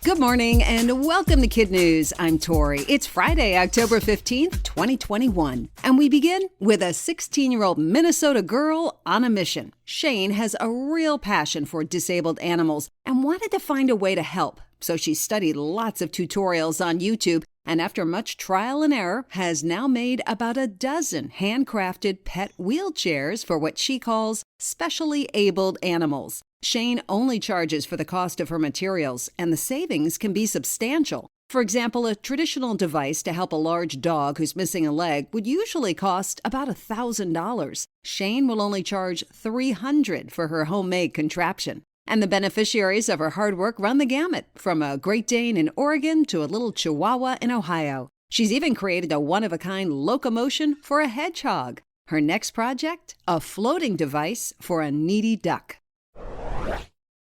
Good morning and welcome to KidNuz. I'm Tori. It's Friday, October 15th, 2021. And we begin with a 16-year-old Minnesota girl on a mission. Shane has a real passion for disabled animals and wanted to find a way to help. So she studied lots of tutorials on YouTube and after much trial and error has now made about a dozen handcrafted pet wheelchairs for what she calls specially abled animals. Shane only charges for the cost of her materials, and the savings can be substantial. For example, a traditional device to help a large dog who's missing a leg would usually cost about $1,000. Shane will only charge $300 for her homemade contraption. And the beneficiaries of her hard work run the gamut, from a Great Dane in Oregon to a little Chihuahua in Ohio. She's even created a one-of-a-kind locomotion for a hedgehog. Her next project? A floating device for a needy duck.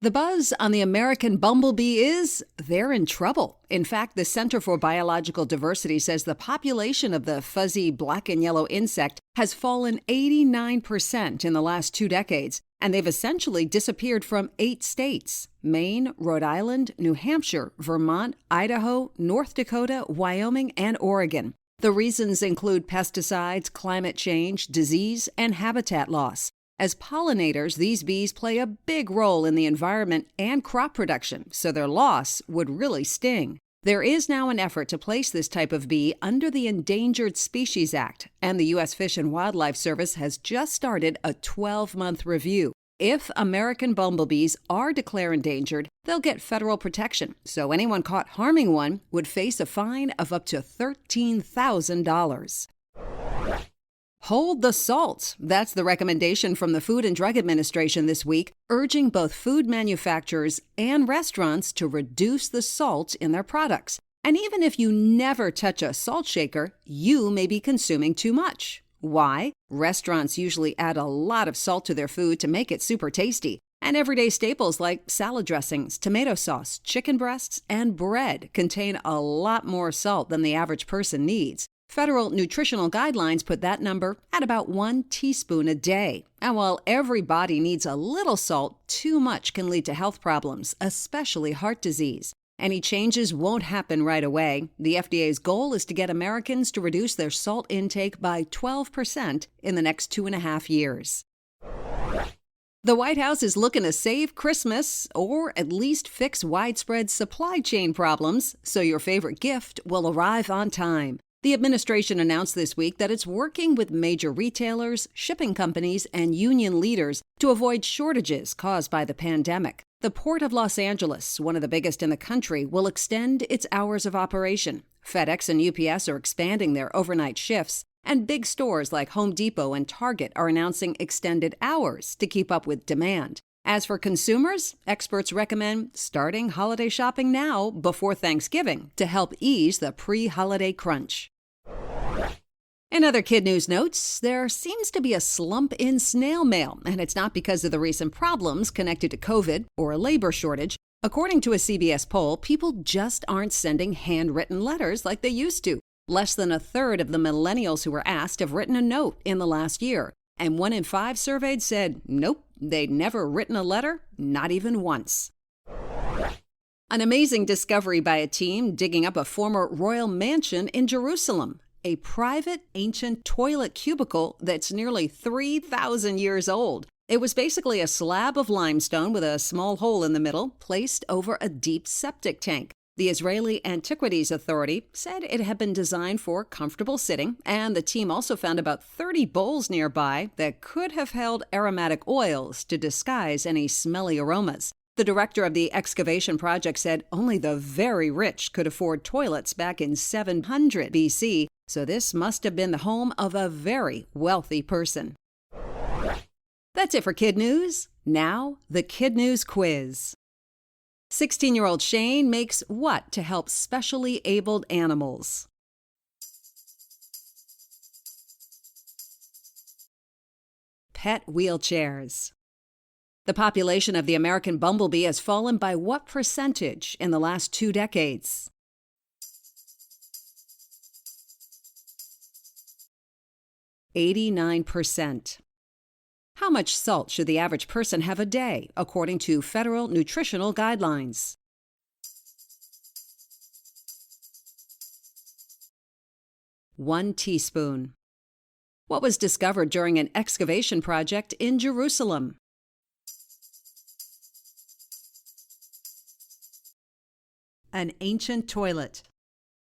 The buzz on the American bumblebee is they're in trouble. In fact, the Center for Biological Diversity says the population of the fuzzy black and yellow insect has fallen 89% in the last 2 decades, and they've essentially disappeared from 8 states: Maine, Rhode Island, New Hampshire, Vermont, Idaho, North Dakota, Wyoming, and Oregon. The reasons include pesticides, climate change, disease, and habitat loss. As pollinators, these bees play a big role in the environment and crop production, so their loss would really sting. There is now an effort to place this type of bee under the Endangered Species Act, and the U.S. Fish and Wildlife Service has just started a 12-month review. If American bumblebees are declared endangered, they'll get federal protection, so anyone caught harming one would face a fine of up to $13,000. Hold the salt. That's the recommendation from the Food and Drug Administration this week, urging both food manufacturers and restaurants to reduce the salt in their products. And even if you never touch a salt shaker, you may be consuming too much. Why? Restaurants usually add a lot of salt to their food to make it super tasty. And everyday staples like salad dressings, tomato sauce, chicken breasts, and bread contain a lot more salt than the average person needs. Federal nutritional guidelines put that number at about 1 teaspoon a day. And while every body needs a little salt, too much can lead to health problems, especially heart disease. Any changes won't happen right away. The FDA's goal is to get Americans to reduce their salt intake by 12% in the next 2.5 years. The White House is looking to save Christmas, or at least fix widespread supply chain problems, so your favorite gift will arrive on time. The administration announced this week that it's working with major retailers, shipping companies, and union leaders to avoid shortages caused by the pandemic. The Port of Los Angeles, one of the biggest in the country, will extend its hours of operation. FedEx and UPS are expanding their overnight shifts, and big stores like Home Depot and Target are announcing extended hours to keep up with demand. As for consumers, experts recommend starting holiday shopping now before Thanksgiving to help ease the pre-holiday crunch. In other KidNuz notes, there seems to be a slump in snail mail, and it's not because of the recent problems connected to COVID or a labor shortage. According to a CBS poll, people just aren't sending handwritten letters like they used to. Less than a third of the millennials who were asked have written a note in the last year, and 1 in 5 surveyed said nope, they'd never written a letter, not even once. An amazing discovery by a team digging up a former royal mansion in Jerusalem. A private, ancient toilet cubicle that's nearly 3,000 years old. It was basically a slab of limestone with a small hole in the middle placed over a deep septic tank. The Israeli Antiquities Authority said it had been designed for comfortable sitting, and the team also found about 30 bowls nearby that could have held aromatic oils to disguise any smelly aromas. The director of the excavation project said only the very rich could afford toilets back in 700 BC, so this must have been the home of a very wealthy person. That's it for KidNuz. Now, the KidNuz quiz. 16-year-old Shane makes what to help specially abled animals? Pet wheelchairs. The population of the American bumblebee has fallen by what percentage in the last 2 decades? 89%. How much salt should the average person have a day, according to federal nutritional guidelines? 1 teaspoon. What was discovered during an excavation project in Jerusalem? An ancient toilet.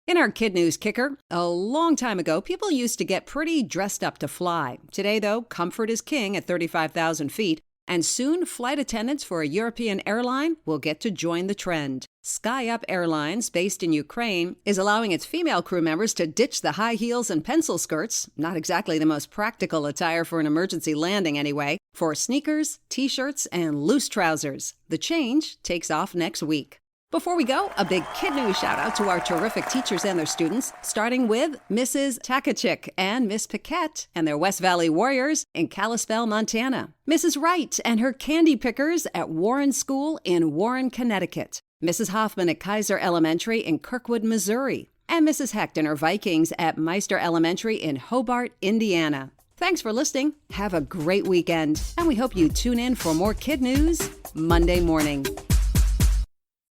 In our KidNuz Kicker, a long time ago, people used to get pretty dressed up to fly. Today, though, comfort is king at 35,000 feet, and soon flight attendants for a European airline will get to join the trend. SkyUp Airlines, based in Ukraine, is allowing its female crew members to ditch the high heels and pencil skirts, not exactly the most practical attire for an emergency landing anyway, for sneakers, t-shirts, and loose trousers. The change takes off next week. Before we go, a big KidNuz shout out to our terrific teachers and their students, starting with Mrs. Takachik and Miss Paquette and their West Valley Warriors in Kalispell, Montana. Mrs. Wright and her candy pickers at Warren School in Warren, Connecticut. Mrs. Hoffman at Kaiser Elementary in Kirkwood, Missouri. And Mrs. Hecht and her Vikings at Meister Elementary in Hobart, Indiana. Thanks for listening. Have a great weekend. And we hope you tune in for more KidNuz Monday morning.